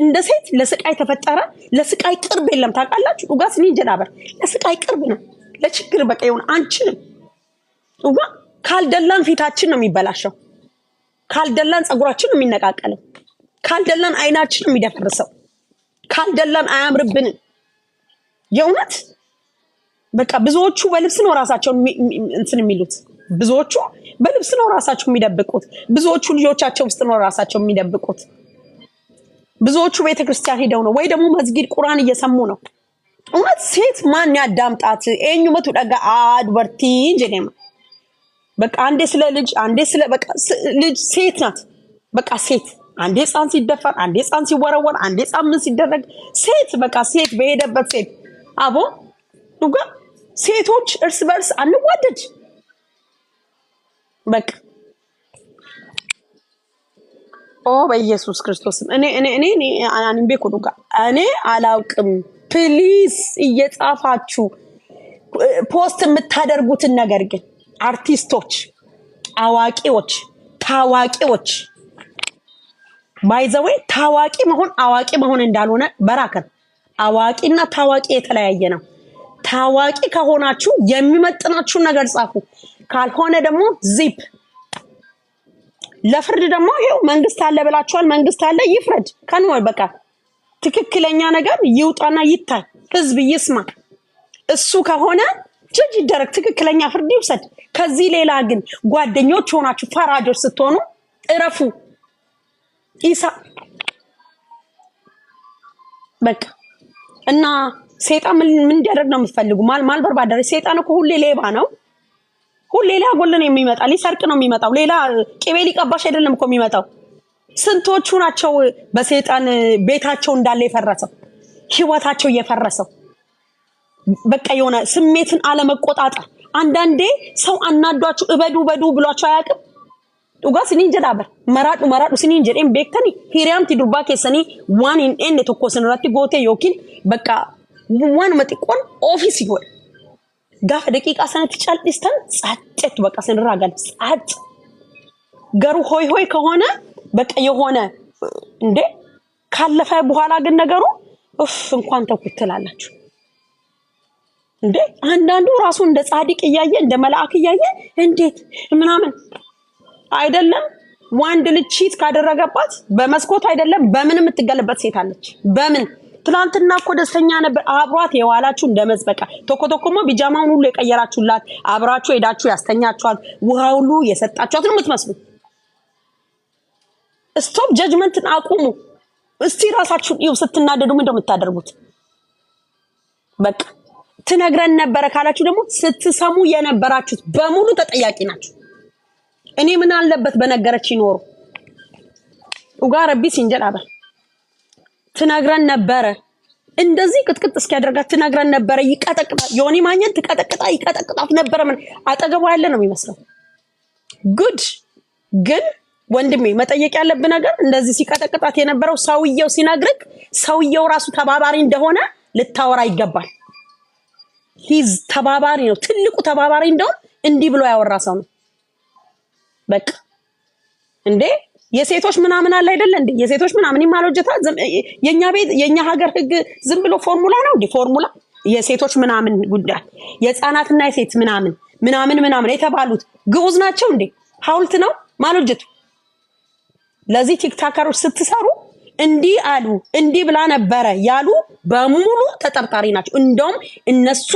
እንደ ሴት ለስቃይ ተፈጠረ ለስቃይ ቅርብ የለም ታውቃላችሁ ኡጋስ እኔ እንጀላበር ለስቃይ ቅርብ ነው ለችግር በቃ ይሁን አንችልም ኡጋ ካልደላን ፊታችን ነው የሚበላሸው ካልደላን ጸጉራችን ነው የሚነቃቀለው ካልደላን አይናችን ነው የሚደፈርሰው ካልደላን አያምርብን የእውነት በቃ ብዙዎቹ በልብስ ነው ራሳቸው እንትን የሚሉት ብዙዎቹ በልብስ ነው ራሳቸው የሚደብቁት ብዙዎቹ ልጆቻቸው ውስጥ ነው ራሳቸው የሚደብቁት ብዙዎቹ ቤተክርስቲያን ሄደው ነው ወይ ደግሞ መስጊድ ቁርአን እየሰሙ ነው እውነት ሴት ማን ያዳምጣት ኤኙ መቱ ደጋ አድበርቲ እንጀኔማ በቃ አንዴ ስለ ልጅ አንዴ ስለ በቃ ልጅ ሴት ናት በቃ ሴት አንዴ ጻን ሲደፈር አንዴ ጻን ሲወረወር አንዴ ጻን ምን ሲደረግ ሴት በቃ ሴት በሄደበት ሴት አቦ ዱጋ ሴቶች እርስ በርስ አንዋደድ በቃ ኦ በኢየሱስ ክርስቶስ እኔ አናንቤ ኮዱጋ እኔ አላውቅም ፕሊዝ እየጻፋችሁ ፖስት የምታደርጉትን ነገር ግን አርቲስቶች አዋቂዎች ታዋቂዎች ባይዘዌ ታዋቂ መሆን አዋቂ መሆን እንዳልሆነ በራከን አዋቂና ታዋቂ የተለያየ ነው ታዋቂ ከሆናችሁ የሚመጥናችሁ ነገር ጻፉ ካልሆነ ደግሞ ዚፕ ለፍርድ ደግሞ ይሄው መንግስት አለ ብላችኋል መንግስት አለ ይፍረድ ከነው በቃ ትክክለኛ ነገር ይውጣና ይታይ ህዝብ ይስማ እሱ ከሆነ ጀጅ ይደረግ ትክክለኛ ፍርድ ይውሰድ ከዚህ ሌላ ግን ጓደኞች ሆናችሁ ፈራጆች ስትሆኑ እረፉ ኢሳ በቃ እና ሰይጣን ምን እንዲያደርግ ነው የምትፈልጉ ማልበር ባደረ ሰይጣን እኮ ሁሌ ሌባ ነው ሁሌ ሌላ ጎልን የሚመጣ ሊሰርቅ ነው የሚመጣው ሌላ ቂቤሊ ቀባሽ አይደለም እኮ የሚመጣው ስንቶቹ ናቸው በሰይጣን ቤታቸው እንዳለ የፈረሰው ህይወታቸው የፈረሰው በቃ የሆነ ስሜትን አለመቆጣጠር አንዳንዴ ሰው አናዷችሁ እበዱ ብሏችሁ አያውቅም ኡጋስ እኔ እንጀዳበር መራዱ ስኒ እንጀዴም ቤክተኒ ሂሪያም ትዱርባ ከሰኒ ዋን ኢን ኤንድ ተኮሰን ራቲ ጎቴ ዮኪን በቃ ዋን መጥቆን ኦፊስ ይወል ጋፍ ደቂቃ ሰነት ጫልጥስተን ጻጨት በቃ ስንራጋል ጻጭ ገሩ ሆይ ከሆነ በቃ የሆነ እንዴ ካለፈ በኋላ ግን ነገሩ እንኳን ተኩትላላችሁ እንዴ አንዳንዱ ራሱ እንደ ጻድቅ ይያየ እንደ መልአክ ይያየ እንዴት ምናምን አይደለም ወንድ ልጅ ቺት ካደረገባት በመስኮት አይደለም በምን የምትገለበት ሴት አለች በምን ትላንትና እኮ ደስተኛ ነበር አብሯት የዋላችሁ እንደመዝበቃ ተኮተኮሞ ቢጃማውን ሁሉ የቀየራችሁላት አብራችሁ ሄዳችሁ ያስተኛችኋት ውሃ ሁሉ የሰጣችኋት ነው የምትመስሉ ስቶፕ ጀጅመንትን አቁሙ እስቲ ራሳችሁ ይው ስትናደዱ ምን እንደምታደርጉት በቃ ትነግረን ነበር ካላችሁ ደግሞ ስትሰሙ የነበራችሁት በሙሉ ተጠያቂ ናችሁ እኔ ምን አለበት በነገረች ይኖሩ ኡጋረቢ ሲንጀላባ ትነግረን ነበር እንደዚህ ቅጥቅጥ እስኪያደርጋት ትነግረን ነበር ይቀጠቅጣ ዮኒ ማኘት ይቀጠቅጣት ነበር ምን አጠገቡ ያለ ነው የሚመስለው ጉድ ግን ወንድሜ መጠየቅ ያለብህ ነገር እንደዚህ ሲቀጠቅጣት የነበረው ሰውየው ሲነግርክ ሰውየው ራሱ ተባባሪ እንደሆነ ልታወራ ይገባል ሂዝ ተባባሪ ነው ትልቁ ተባባሪ እንደው እንዲህ ብሎ ያወራ ሰው ነው በቃ እንዴ የሴቶች ምናምን አለ አይደል እንዴ የሴቶች ምናምን ይማሎጀታ የኛ ቤት የኛ ሀገር ህግ ዝም ብሎ ፎርሙላ ነው እንዴ ፎርሙላ የሴቶች ምናምን ጉዳይ የጻናትና የሴት ምናምን የተባሉት ግዑዝ ናቸው እንዴ ሐውልት ነው ማሎጀቱ ለዚህ ቲክታከሮች ስትሰሩ እንዲህ አሉ እንዲህ ብላ ነበር ያሉ በሙሉ ተጠርጣሪ ናቸው እንደውም እነሱ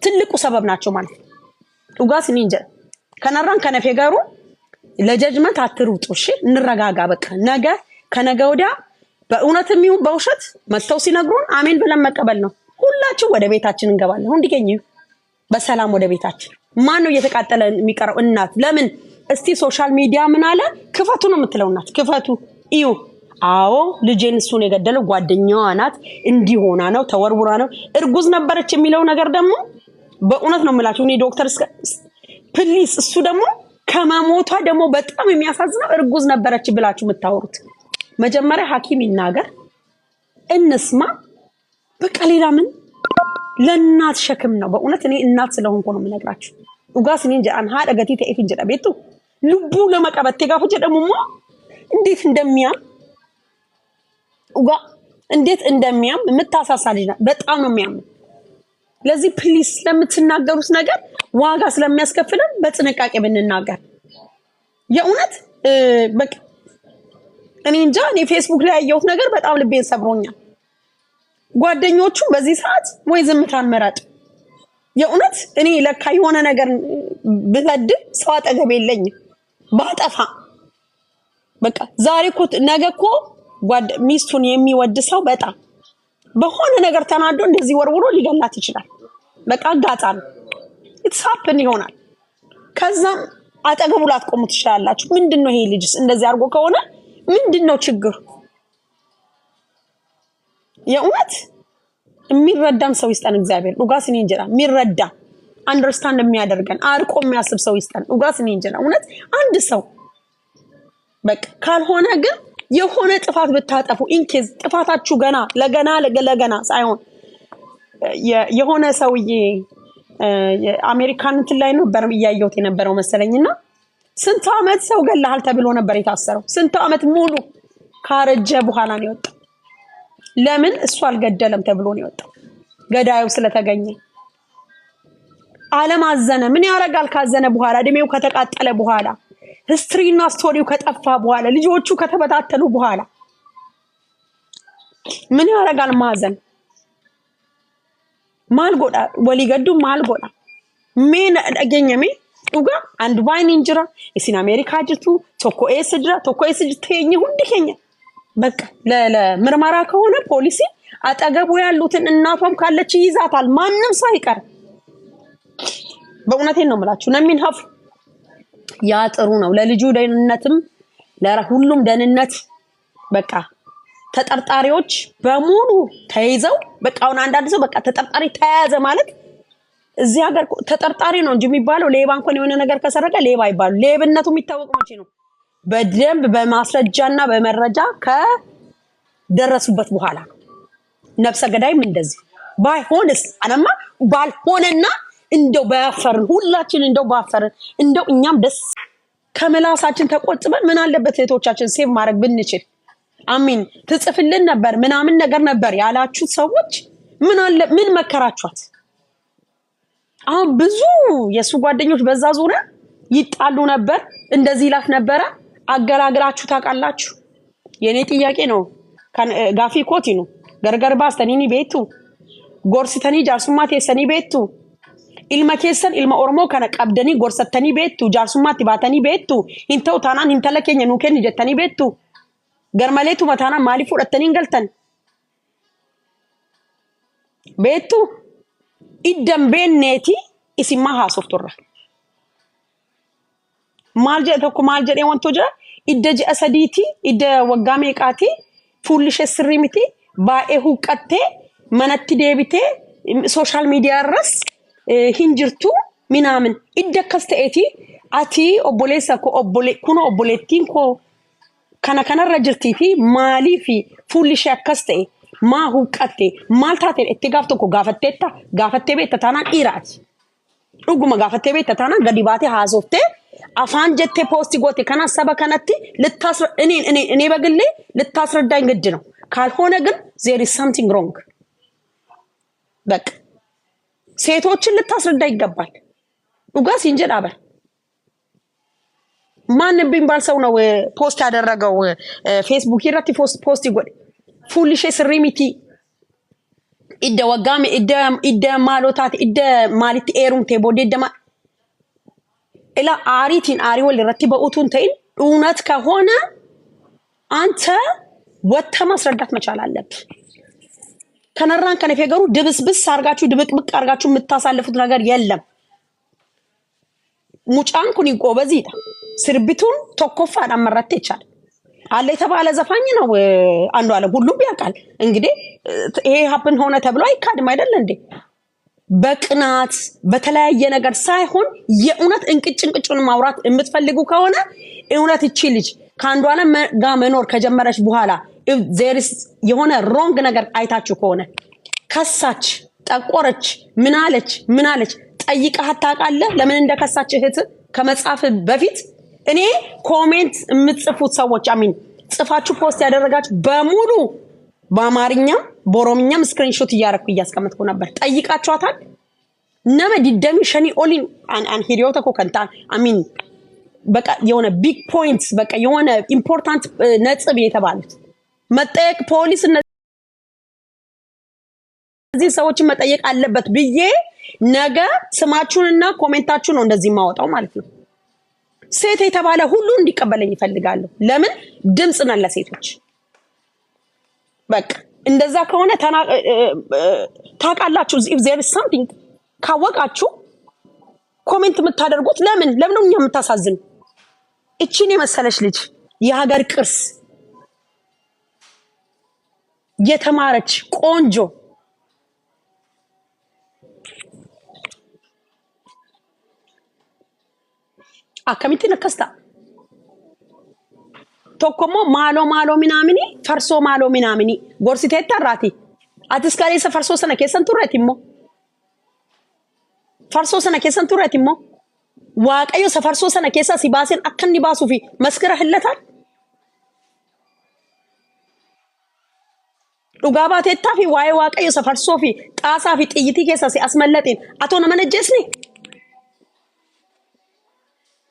ትልቁ ሰበብ ናቸው ማለት ነው ኡጋስ ኒንጀ ከነራን ከነፈጋሩ ለጀጅመንት አትሩጡ እሺ እንረጋጋ በቃ ነገ ከነገ ወዲያ በእውነትም ይሁን በውሸት መተው ሲነግሩን አሜን ብለን መቀበል ነው ሁላችሁ ወደ ቤታችን እንገባለን እንዲገኝ በሰላም ወደ ቤታችን ማን ነው እየተቃጠለ የሚቀረው እናት ለምን እስቲ ሶሻል ሚዲያ ምን አለ ክፈቱ ነው የምትለው እናት ክፈቱ እዩ አዎ ልጄን እሱን የገደለው ጓደኛዋ ናት እንዲሆና ነው ተወርውራ ነው እርጉዝ ነበረች የሚለው ነገር ደግሞ በእውነት ነው የምላችሁ እኔ ዶክተር ፕሊስ እሱ ደግሞ ከመሞቷ ደግሞ በጣም የሚያሳዝነው እርጉዝ ነበረች ብላችሁ የምታወሩት መጀመሪያ ሐኪም ይናገር እንስማ በቃ ሌላ ምን ለእናት ሸክም ነው በእውነት እኔ እናት ስለሆንኩ ነው የምነግራችሁ ኡጋስ እኔ እንጂ አንሃ ደገቲ ተይፍን ጀዳ ቤቱ ልቡ ለመቀበቴ ጋር ፈጀ ደግሞ እንዴት እንደሚያም ኡጋ እንዴት እንደሚያም የምታሳሳ ልጅ ናት። በጣም ነው የሚያም። ለዚህ ፕሊስ ለምትናገሩት ነገር ዋጋ ስለሚያስከፍለን በጥንቃቄ ብንናገር የእውነት በቃ እኔ እንጃ። እኔ ፌስቡክ ላይ ያየሁት ነገር በጣም ልቤን ሰብሮኛል። ጓደኞቹ በዚህ ሰዓት ወይ ዝምታን መረጥ። የእውነት እኔ ለካ የሆነ ነገር ብበድል ሰው አጠገብ የለኝም ባጠፋ በቃ ዛሬ እኮ ነገ እኮ ሚስቱን የሚወድ ሰው በጣም በሆነ ነገር ተናዶ እንደዚህ ወርውሮ ሊገላት ይችላል። በቃ አጋጣሚ ኢትሳፕን ይሆናል። ከዛም አጠገቡ ላትቆሙ ትችላላችሁ። ምንድነው ይሄ ልጅስ እንደዚህ አድርጎ ከሆነ ምንድነው ችግር? የእውነት የሚረዳን ሰው ይስጠን እግዚአብሔር። ሉጋስ እኔ እንጀራ የሚረዳ አንደርስታንድ የሚያደርገን አርቆ የሚያስብ ሰው ይስጠን። ሉጋስ እኔ እንጀራ እውነት አንድ ሰው በቃ ካልሆነ ግን የሆነ ጥፋት ብታጠፉ ኢንኬዝ ጥፋታችሁ ገና ለገና ሳይሆን የሆነ ሰውዬ አሜሪካን እንትን ላይ ነበር እያየሁት የነበረው መሰለኝና ስንት ዓመት ሰው ገለሃል ተብሎ ነበር የታሰረው። ስንት ዓመት ሙሉ ካረጀ በኋላ ነው የወጣው። ለምን እሱ አልገደለም ተብሎ ነው የወጣው። ገዳዩ ስለተገኘ ዓለም አዘነ። ምን ያረጋል ካዘነ በኋላ እድሜው ከተቃጠለ በኋላ ሂስትሪና ስቶሪው ከጠፋ በኋላ ልጆቹ ከተበታተኑ በኋላ ምን ያረጋል ማዘን? ማልጎዳ ወሊገዱ ማልጎዳ ምን አገኘሜ ኡጋ አንድ ባይን እንጅራ እሲን አሜሪካ ጅቱ ቶኮ ኤስድራ ሁንድ ከኛ በቃ ለምርመራ ከሆነ ፖሊሲ አጠገቡ ያሉትን እናቷም ካለች ይዛታል። ማንንም ሳይቀር በእውነቴን ነው የምላችሁ ነሚን ሀፍ ያ ጥሩ ነው ለልጁ ደህንነትም ለሁሉም ደህንነት። በቃ ተጠርጣሪዎች በሙሉ ተይዘው በቃ አሁን አንዳንድ ሰው በቃ ተጠርጣሪ ተያዘ ማለት እዚህ ሀገር ተጠርጣሪ ነው እንጂ የሚባለው ሌባ እንኳን የሆነ ነገር ከሰረቀ ሌባ አይባሉ። ሌብነቱ የሚታወቀው መቼ ነው? በደንብ በማስረጃና በመረጃ ከደረሱበት በኋላ ነው። ነፍሰ ገዳይም እንደዚህ ባይሆንስ አለማ ባልሆነና እንደው ባፈርን ሁላችን እንደው ባፈርን እንደው እኛም ደስ ከመላሳችን ተቆጥበን ምን አለበት እህቶቻችን ሴቭ ማድረግ ብንችል አሚን ትጽፍልን ነበር ምናምን ነገር ነበር ያላችሁ ሰዎች ምን አለ ምን መከራችኋት? አሁን ብዙ የሱ ጓደኞች በዛ ዙሪያ ይጣሉ ነበር፣ እንደዚህ ይላፍ ነበር። አገራግራችሁ ታውቃላችሁ? የኔ ጥያቄ ነው ጋፊ ኮቲ ነው ገርገር ባስተኒኒ ቤቱ ጎርስተኒ ጃርሱማት የሰኒ ቤቱ ኢልማ ኬሰን ኢልማ ኦሮሞ ከነ ቀብደኒ ጎርሰተኒ ቤቱ ጃርሱማት ባተኒ ቤቱ እንተው ታናን እንተለከኝ ኑከን ጀተኒ ቤቱ ገርመሌቱ መታና ማሊ ፉደተኒ እንገልተን ቤቱ ኢደምቤኔቲ ኢሲማ ሃሶፍቶራ ማልጀ ተኩ ማልጀ ወንቶ ጀ ኢደጀ አሰዲቲ ኢደ ወጋሜ ቃቲ ፉልሽ ስሪሚቲ ባኤሁ ቀቴ መነቲ ዴቢቴ ሶሻል ሚዲያ ረስ ሂንጅርቱ ሚናምን ኢደከስተኤቲ አቲ ኦቦሌሳ ኮ ኦቦሌ ኩኖ ኦቦሌቲን ኮ ከነ ረጅርቲፊ ማሊፊ ፉልሽ ያከስተኤ ማሁ ቀቴ ማልታቴ እትጋፍቶ ኮ ጋፈቴ ቤት ታና ኢራት ኡጉማ ጋፈቴ ቤት ታና ገዲባቴ ሃሶፍቴ አፋን ጀቴ ፖስት ጎቴ ከና ሰበ ከነቲ ልታስረ እኔ በግሌ ልታስረዳኝ ግድ ነው። ካልሆነ ግን there is something wrong። በቃ ሴቶችን ልታስረዳ ይገባል። ኡጋስ እንጀዳበ ማን ቢንባል ሰው ነው ፖስት ያደረገው ፌስቡክ ይራቲ ፖስት ይጎድ ፉልሽ ስሪሚቲ ኢደ ወጋሜ ኢደ ማሎታት ኢደ ማሊት ኤሩም ቴቦዴ ደማ ኢላ አሪቲን አሪወል ረቲ በኡቱን ተይን እውነት ከሆነ አንተ ወተ ማስረዳት መቻል አለብህ። ከነራን ከነፈገሩ ድብስብስ አርጋችሁ ድብቅብቅ አርጋችሁ የምታሳልፉት ነገር የለም። ሙጫንኩን ይቆበዚታ ስርቢቱን ተኮፋ አዳመረተ ይቻል አለ የተባለ ዘፋኝ ነው አንዱ አለ ሁሉም ያውቃል። እንግዲህ ይሄ ሀፕን ሆነ ተብሎ አይካድም አይደል እንዴ? በቅናት በተለያየ ነገር ሳይሆን የእውነት እንቅጭን ማውራት የምትፈልጉ ከሆነ እውነት እቺ ልጅ ካንዱ አለ ጋር መኖር ከጀመረች በኋላ ዜርስ የሆነ ሮንግ ነገር አይታችሁ ከሆነ ከሳች ጠቆረች ምን አለች ጠይቀህ ታውቃለህ? ለምን እንደከሳች እህት ከመጻፍ በፊት እኔ ኮሜንት የምትጽፉት ሰዎች አሚን ጽፋችሁ ፖስት ያደረጋችሁ በሙሉ በአማርኛም በኦሮምኛም ስክሪንሾት እያረኩ እያስቀመጥኩ ነበር። ጠይቃችኋታል? ነመ ዲደሚ ሸኒ ኦሊን አን ሂሪዮታ ኮከንታ አሚን በቃ የሆነ ቢግ ፖይንትስ በቃ የሆነ ኢምፖርታንት ነጥብ የተባሉት መጠየቅ ፖሊስ እነዚህ ሰዎችን መጠየቅ አለበት ብዬ ነገ ስማችሁንና ኮሜንታችሁን ነው እንደዚህ ማወጣው ማለት ነው። ሴት የተባለ ሁሉ እንዲቀበለኝ ይፈልጋሉ። ለምን ድምጽ ነን ለሴቶች። በቃ እንደዛ ከሆነ ታውቃላችሁ if there is something ካወቃችሁ ኮሜንት የምታደርጉት ለምን ነው እኛ የምታሳዝኑ? እቺን የመሰለች ልጅ የሀገር ቅርስ የተማረች ቆንጆ አከሚቲ ነከስታ ቶኮሞ ማሎ ሚናሚኒ ፈርሶ ማሎ ሚናሚኒ ጎርሲቴ ተራቲ አትስካሌ ፈርሶ ሰነ ከሰን ቱረቲሞ ፈርሶ ሰነ ከሰን ቱረቲሞ ዋቀዮ ሰፈርሶ ሰነ ከሳ ሲባሰን አከኒ ባሱፊ መስከረህለታል ዱጋባቴታፊ ዋይ ዋቀዮ ሰፈርሶፊ ጣሳፊ ጥይቲ ከሳ ሲአስመለጤን አቶ ነመነጀስኒ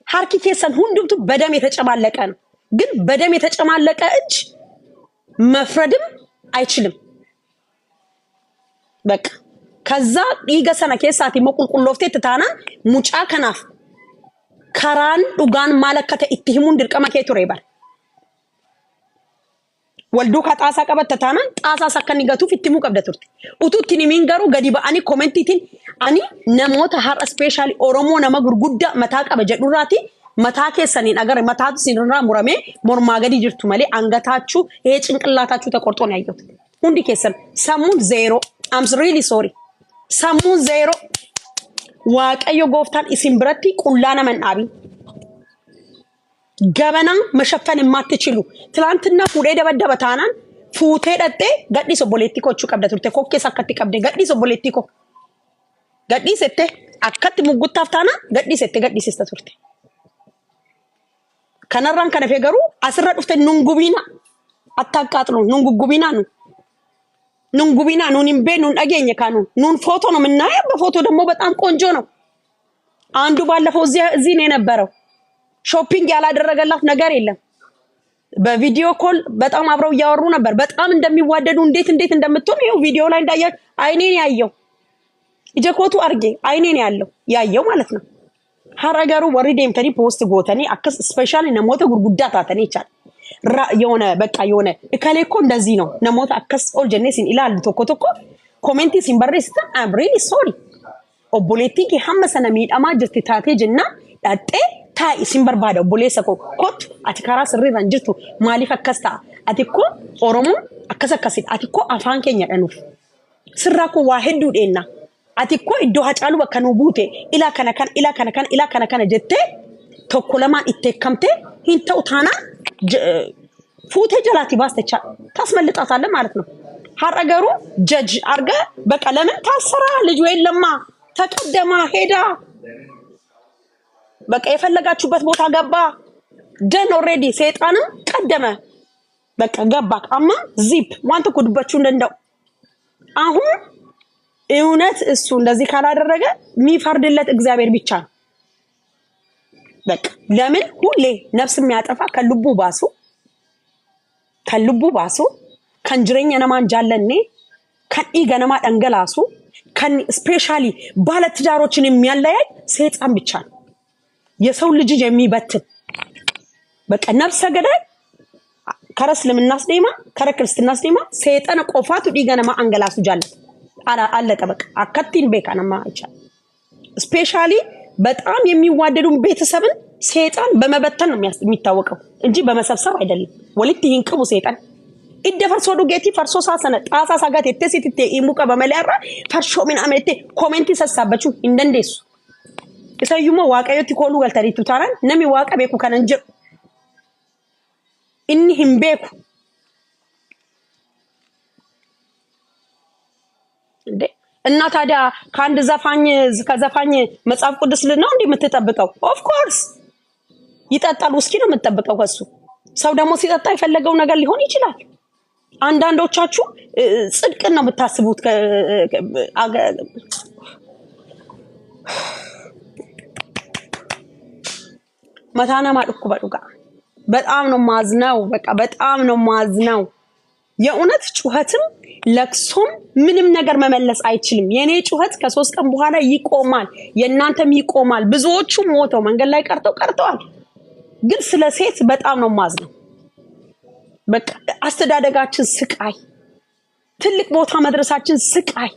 ሀርኪ ከሰን ሁንዱምቱ በደም የተጨማለቀ ነው። ግን በደም የተጨማለቀ እጅ መፍረድም አይችልም። በቃ ከዛ ይገሰና ከሳቲ መቁልቁሎፍቴ ተታና ሙጫ ከናፍ ከራን ዱጋን ማለከተ ኢትሂሙን ድርቀማ ከቱሬባል ወልዱ ከጣሳ ቀበት ተታና ጣሳ ሰከኒ ገቱ ፍትሙ ቀብደቱርት ኡቱቲኒ ሚንገሩ ገዲባ አኒ ኮሜንቲቲን አኒ ነሞታ ሀር ስፔሻሊ ኦሮሞ ነማ ጉርጉዳ መታቀ በጀዱራቲ መታከ ሰኒን አገር መታቱ ሲንራ ሙረሜ ሞርማ ገዲ ጅርቱ ማለ አንገታችሁ ይሄ ጭንቅላታችሁ ተቆርጦ ነው ያየሁት። ሁንዲ ከሰን ሰሙን ዜሮ I'm really sorry ሰሙን ዜሮ ዋቀዮ ጎፍታን ኢሲምብረቲ ቁላና መንአቢ ገበና መሸፈን የማትችሉ ትላንትና ፉዴ ደበደበታናን ፉቴ ደጤ ገዲሶ ፖለቲኮቹ ቀብደቱርቴ ኮኬ ሰከቲ ቀብደ ገዲሶ ፖለቲኮ ገዲሰቴ አከት ሙጉታፍታና ገዲሰቴ ቱርቴ ከነራን ከነፈገሩ አስራ ዱፍተ ኑንጉቢና አታቃጥሉ ኑንጉጉቢና ኑንጉቢና ኑንምቤ ኑን አገኘ ካኑ ኑን ፎቶ ነው የምናየው። በፎቶ ደግሞ በጣም ቆንጆ ነው። አንዱ ባለፈው እዚህ ነው የነበረው። ሾፒንግ ያላደረገላት ነገር የለም። በቪዲዮ ኮል በጣም አብረው እያወሩ ነበር። በጣም እንደሚዋደዱ እንዴት እንደምትሆን ይሄው ቪዲዮ ላይ እንዳያችሁ አይኔን ያየው እጀኮቱ አርጌ አይኔን ያየው ማለት ነው። ሀረገሩ ወሪዴም ተኒ ፖስት ጎተኒ አክስ ስፔሻሊ ነሞተ ጉርጉዳ ታተኒ ይቻል የሆነ በቃ የሆነ እከሌኮ እንደዚህ ነው ነሞተ አክስ ኦል ጀነሲን ኢላል ቶኮ ኮሜንቲ ሲምበረስታ I'm really sorry ኦቦሌቲኪ ሐመሰነ ሚዳማ ጅርቲ ታቴ ጅና ዳጤ ታይ ሲምበርባዳ ኦቦሌሰኮ ኮት አትካራ ስሪራን ጅርቱ ማሊፍ አከስታ አትኮ ኦሮሞ አከሰከሲት አትኮ አፋን ኬኛ ደኑፍ ስራኮ ዋሂዱ ዴና አትኮ ኢዶ ሀጫሉ በከኑ ቡቴ ኢላ ከነከን ጀቴ ተኮለማን ኢቴከምቴ ሂንተው ታና ፉቴ ጀላቲ ባስተቻ ታስመልጣታለ ማለት ነው። ሀረገሩ ጀጅ አርገ በቃ ለምን ታሰራ ልጅ ወይለማ ተቀደማ ሄዳ በቃ የፈለጋችሁበት ቦታ ገባ ደን ኦሬዲ ሰይጣንም ቀደመ በቃ ገባ አማ ዚፕ ዋንተ ኩድባችሁ እንደው አሁን እውነት እሱ እንደዚህ ካላደረገ የሚፈርድለት እግዚአብሔር ብቻ ነው። በቃ ለምን ሁሌ ነፍስ የሚያጠፋ ከልቡ ባሱ ከንጅረኛ ነማን ጃለኔ ከዲ ገነማ ደንገላሱ ከን ስፔሻሊ ባለትዳሮችን የሚያለያይ ሰይጣን ብቻ ነው። የሰው ልጅ የሚበትን በቃ ነፍሰ ገዳይ ከረስልምናስ ደማ ከረክርስትናስ ደማ ሰይጣን ቆፋቱ ዲገነማ አንገላሱ ጃለ አለቀ በቃ አከቲን በካናማ አይቻል ስፔሻሊ በጣም የሚዋደዱ ቤተሰብን ሰይጣን በመበተን ነው የሚታወቀው እንጂ በመሰብሰብ አይደለም። ወልት ይንቀቡ ሰይጣን ኢደፈርሶ ዱጌቲ ፈርሶ ሳሰነ ጣሳ ሳጋት የተሲትቴ ኢሙቀ በመለያራ ፈርሾ ምን አመቴ ኮሜንቲ ሰሳበቹ እንደንዴሱ እሰዩሞ ዋቀዮቲ ኮሉ ገልተሪቱ ታራን ነሚ ዋቀ ቤኩ ከነንጀ እንሂም ቤኩ እንዴ እና ታዲያ ካንድ ከዘፋኝ መጽሐፍ ቅዱስ ነው እንደምትጠብቀው? ኦፍ ኮርስ ይጠጣል ውስኪ ነው የምትጠብቀው ከሱ። ሰው ደግሞ ሲጠጣ የፈለገው ነገር ሊሆን ይችላል። አንዳንዶቻችሁ ጽድቅን ነው የምታስቡት። መታና ማጥኩ በዱጋ በጣም ነው ማዝነው። በቃ በጣም ነው ማዝነው። የእውነት ጩኸትም ለቅሶም ምንም ነገር መመለስ አይችልም። የኔ ጩኸት ከ3 ቀን በኋላ ይቆማል፣ የእናንተም ይቆማል። ብዙዎቹ ሞተው መንገድ ላይ ቀርተዋል። ግን ስለ ሴት በጣም ነው ማዝነው። በቃ አስተዳደጋችን ስቃይ፣ ትልቅ ቦታ መድረሳችን ስቃይ